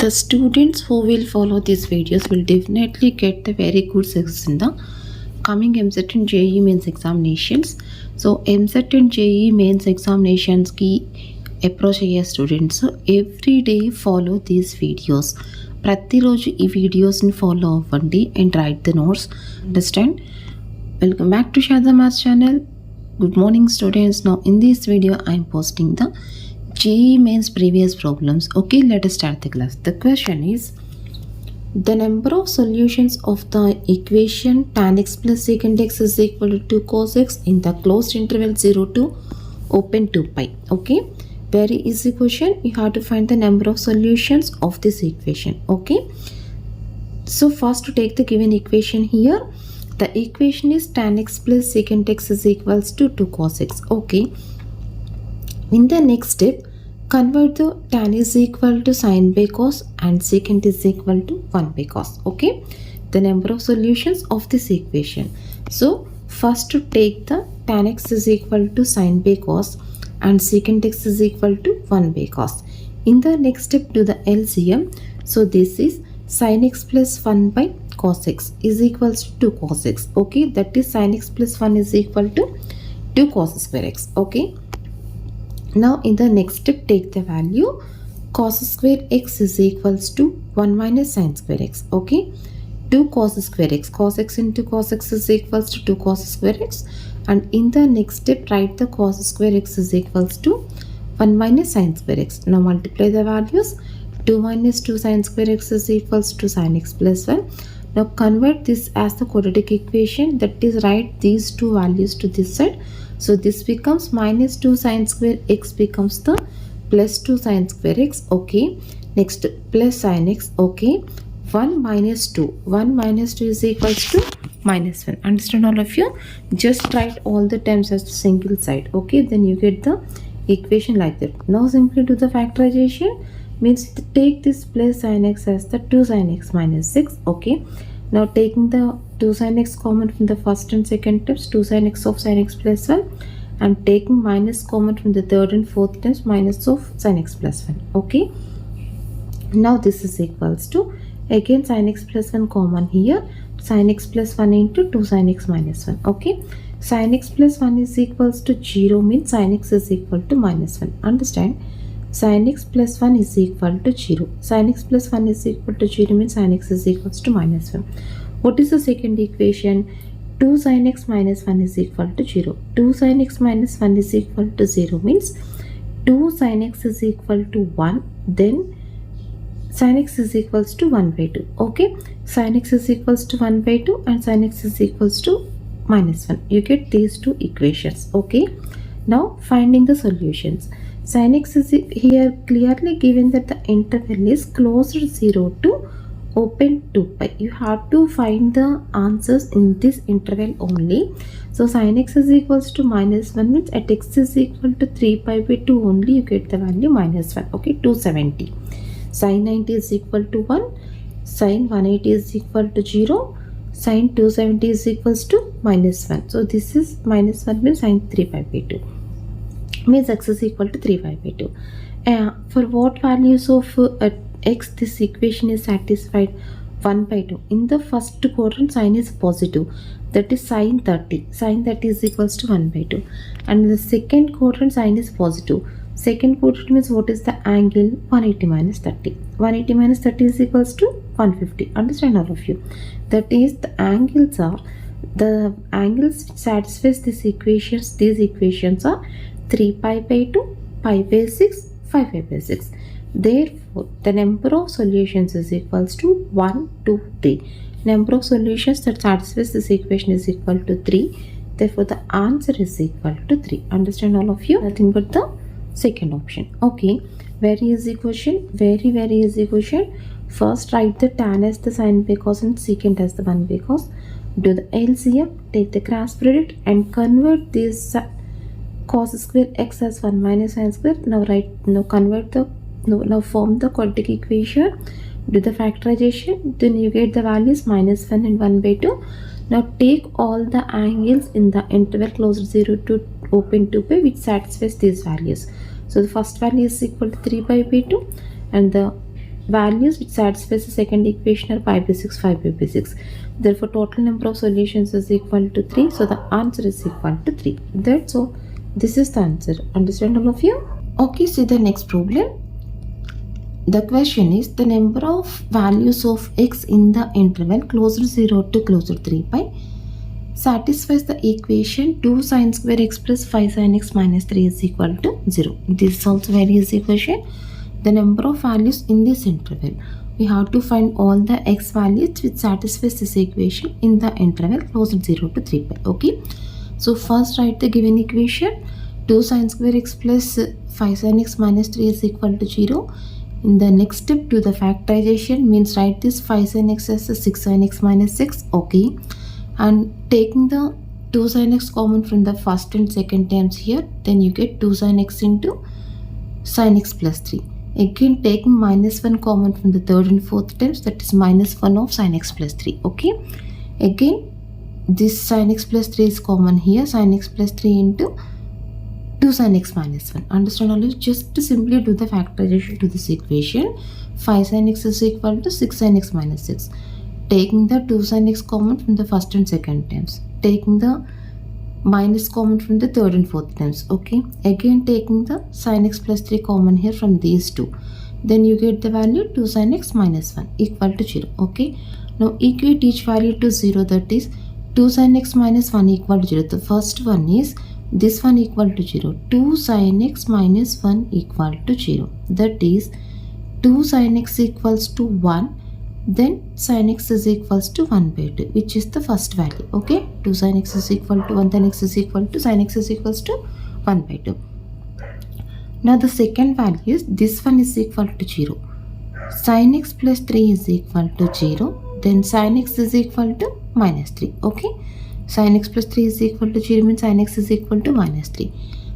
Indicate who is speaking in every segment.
Speaker 1: The students who will follow these videos will definitely get the very good success in the coming MSET and JEE mains examinations. So MSET and JEE mains examinations ki approach అయ్యే students every day follow these videos. ప్రతిరోజు ఈ వీడియోస్ని follow అవ్వండి and right the notes. Understand? Welcome back to Shadha Maths channel. Good morning students. Now in this video I am posting the JEE mains previous problems. Okay, let us start the class. The question is, the number of solutions of the equation tan x plus secant x is equal to 2 cos x in the closed interval 0 to open 2 pi. Okay, very easy question. You have to find the number of solutions of this equation. Okay, so first to take the given equation here. The equation is tan x plus secant x is equals to 2 cos x. Okay, in the next step, convert the tan is equal to sin by cos and secant is equal to 1 by cos. Okay, the number of solutions of this equation. So first to take the tan x is equal to sin by cos and secant x is equal to 1 by cos. In the next step, do the LCM. So this is sin x plus 1 by cos x is equals to 2 cos x. Okay, that is sin x plus 1 is equal to 2 cos square x. Okay, now in the next step, take the value cos square x is equals to 1 minus sin square x. Okay, 2 cos square x, cos x into cos x is equals to 2 cos square x, and in the next step write the cos square x is equals to 1 minus sin square x. Now multiply the values. 2 minus 2 sin square x is equals to sin x plus 1. Now convert this as the quadratic equation, that is write these two values to this side. So this becomes minus 2 sin square x becomes the plus 2 sin square x. Okay, next plus sin x. Okay, 1 minus 2. 1 minus 2 is equals to minus 1. Understand all of you? Just write all the terms as the single side. Okay, then you get the equation like that. Now simply do the factorization. Means take this plus sin x as the 2 sin x minus 6. Okay, now taking the 2 sin x common from the first and second terms, 2 sin x of sin x plus 1, and taking minus common from the third and fourth terms, minus of sin x plus 1. Okay, now this is equals to, again sin x plus 1 common here, sin x plus 1 into 2 sin x minus 1. Okay, sin x plus 1 is equals to 0 means sin x is equal to minus 1. Understand? Sin x plus 1 is equal to 0. Sin x plus 1 is equal to 0 means sin x is equals to minus 1. What is the second equation? 2 sin x minus 1 is equal to 0. 2 sin x minus 1 is equal to 0 means 2 sin x is equal to 1. Then sin x is equals to 1 by 2. Okay, sin x is equals to 1 by 2 and sin x is equals to minus 1. You get these two equations. Okay, now finding the solutions. Sin x is here clearly given that the interval is closed 0 to open 2 pi. You have to find the answers in this interval only. So sin x is equals to minus 1 means at x is equal to 3 pi by 2 only you get the value minus 1. Okay, 270. Sin 90 is equal to 1. Sin 180 is equal to 0. Sin 270 is equals to minus 1. So this is minus 1 means sin 3 pi by 2. Means x is equal to 3 pi by 2. For what values of x this equation is satisfied? 1 by 2. In the first quadrant sign is positive, that is sin 30. Sin 30 is equals to 1 by 2. And in the second quadrant sign is positive. Second quadrant means what is the angle? 180 minus 30. 180 minus 30 is equals to 150. Understand all of you? That is the angles are, the angles which satisfies these equations are 3 pi by 2, pi by 6, 5 pi by 6. Therefore, the number of solutions is equals to 1, 2, 3. Number of solutions that satisfies this equation is equal to 3. Therefore, the answer is equal to 3. Understand all of you? Nothing but the second option. Okay, very easy question. Very easy question. First, write the tan as the sin by cos and secant as the 1 by cos. Do the LCM, take the cross product and convert this cos square x as 1 minus sin square. Now form the quadratic equation. Do the factorization. Then you get the values minus 1 and 1 by 2. Now take all the angles in the interval closed 0 to open 2 pi which satisfies these values. So the first value is equal to 3 pi by 2 and the values which satisfies the second equation are 5 by 6, 5 by 6. Therefore, total number of solutions is equal to 3. So, the answer is equal to 3. That's all. This is the answer. Understand all of you? Okay, see the next problem. The question is the number of values of x in the interval closer to 0 to closer to 3 pi satisfies the equation 2 sin square x plus 5 sin x minus 3 is equal to 0. This is also very easy question. The number of values in this interval. We have to find all the x values which satisfies this equation in the interval closer to 0 to 3 pi. Okay. So first write the given equation. 2 sin square x plus 5 sin x minus 3 is equal to 0. In the next step, do the factorization, means write this 5 sin x as 6 sin x minus 6. Okay. And taking the 2 sin x common from the first and second terms here, then you get 2 sin x into sin x plus 3. Again, taking minus 1 common from the third and fourth terms, that is minus 1 of sin x plus 3. Okay. Again, this sin x plus 3 is common here, sin x plus 3 into 2 sin x minus 1. Understand all? Just to simply do the factorization to this equation. 5 sin x is equal to 6 sin x minus 6. Taking the 2 sin x common from the first and second terms. Taking the minus common from the third and fourth terms. Okay. Again, taking the sin x plus 3 common here from these two. Then you get the value 2 sin x minus 1 equal to 0. Okay. Now equate each value to 0, that is 2 sin x minus 1 equal to 0. The first one is this one equal to 0. 2 sin x minus 1 equal to 0. That is 2 sin x equals to 1. Then sin x is equals to 1 by 2, which is the first value. Okay. 2 sin x is equal to 1, then x is equal to sin x is equals to 1 by 2. Now the second value is this one is equal to 0. Sin x plus 3 is equal to 0. Then sin x is equal to minus 3. Okay. Sin x plus 3 is equal to 0 means sin x is equal to minus 3.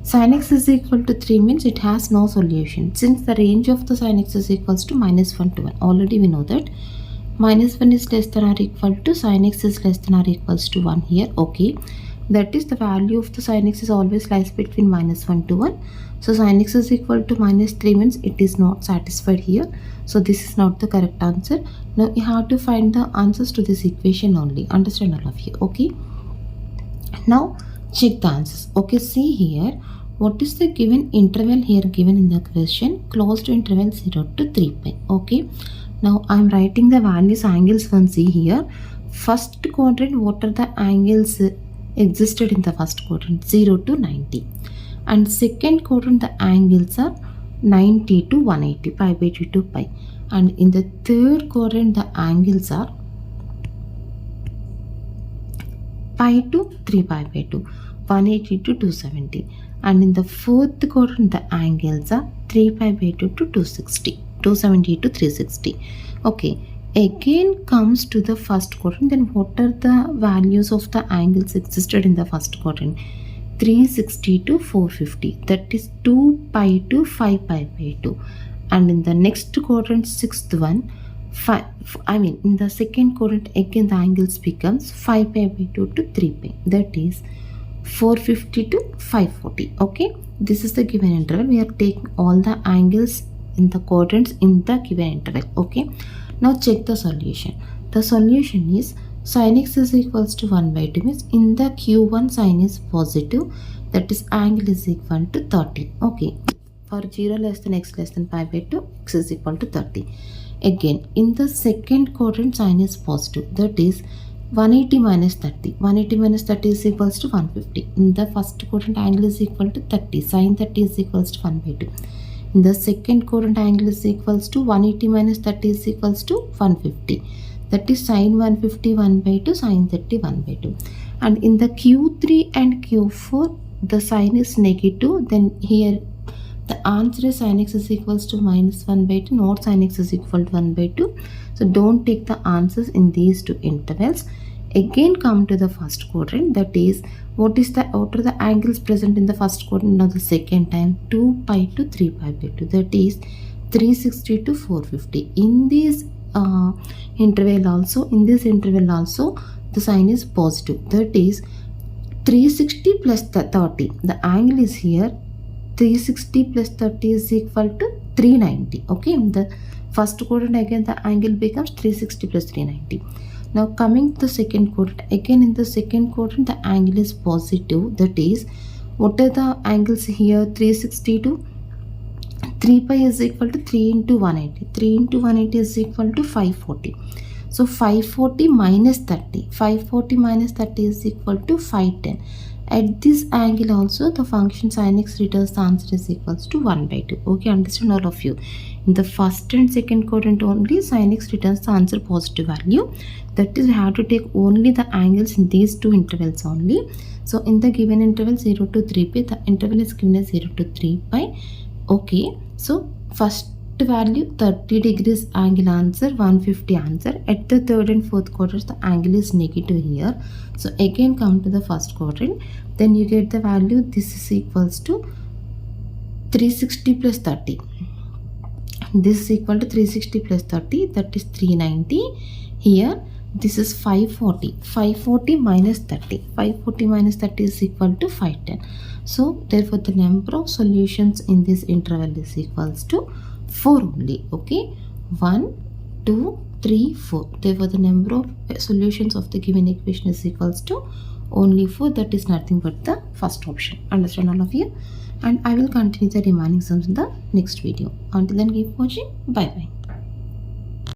Speaker 1: Sin x is equal to 3 means it has no solution. Since the range of the sin x is equals to minus 1 to 1. Already we know that. Minus 1 is less than or equal to sin x is less than or equals to 1 here. Okay. That is the value of the sin x is always lies between minus 1 to 1. So sin x is equal to minus 3 means it is not satisfied here. So this is not the correct answer. Now you have to find the answers to this equation only. Understand all of you. Okay. Now check the answers. Okay, see here what is the given interval here given in the question, closed interval 0 to 3 pi. Okay, now I am writing the values angles from see here. First quadrant, what are the angles existed in the first quadrant? 0 to 90. And second quadrant, the angles are 90 to 180, pi by 2 to pi. And in the third quadrant, the angles are pi to 3 pi by 2, 180 to 270. And in the fourth quadrant, the angles are 3 pi by 2 to 260, 270 to 360. Okay, again comes to the first quadrant. Then what are the values of the angles existed in the first quadrant? 360 to 450. That is 2 pi to 5 pi by 2. And in the next quadrant, sixth one, in the second quadrant, again the angles becomes 5 pi by 2 to 3 pi. That is 450 to 540. Okay, this is the given interval. We are taking all the angles in the quadrants in the given interval. Okay, now check the solution. The solution is sin x is equals to 1 by 2 means in the q1 sin is positive, that is angle is equal to 30. Okay, for 0 less than x less than pi by 2, x is equal to 30. Again, in the second quadrant, sin is positive. That is 180 minus 30. 180 minus 30 is equals to 150. In the first quadrant, angle is equal to 30. Sin 30 is equals to 1 by 2. In the second quadrant, angle is equals to 180 minus 30 is equals to 150. That is sin 150 1 by 2, sin 30 1 by 2. And in the Q3 and Q4, the sign is negative. Then here the answer is sin x is equals to minus 1 by 2, not sin x is equal to 1 by 2. So don't take the answers in these two intervals. Again come to the first quadrant, that is what are the angles present in the first quadrant? Now the second time, 2 pi to 3 pi by 2, that is 360 to 450. In this interval also, the sign is positive, that is 360 plus 30. The angle is here 360 plus 30 is equal to 390. Okay, the First quadrant, again the angle becomes 360 plus 390. Now coming to the second quadrant, again in the second quadrant the angle is positive, that is, what are the angles here? 360 to 3 pi is equal to 3 into 180. 3 into 180 is equal to 540. So 540 minus 30. 540 minus 30 is equal to 510. At this angle also the function sin x returns the answer is equals to 1 by 2. Okay, understand all of you. In the first and second quadrant only sin x returns the answer positive value. That is, we have to take only the angles in these two intervals only. So in the given interval 0 to 3 pi, the interval is given as 0 to 3 pi. Okay, so first value 30 degrees angle, answer 150 answer. At the third and fourth quadrants the angle is negative here. So again come to the first quadrant, then you get the value, this is equals to 360 plus 30. This is equal to 360 plus 30, that is 390. Here this is 540. 540 minus 30. 540 minus 30 is equal to 510. So therefore the number of solutions in this interval is equals to 4 only. Okay, 1, 2, 3, 4. Therefore the number of solutions of the given equation is equals to only 4. That is nothing but the first option. Understand all of you? And I will continue the remaining sums in the next video. Until then, keep watching. Bye bye.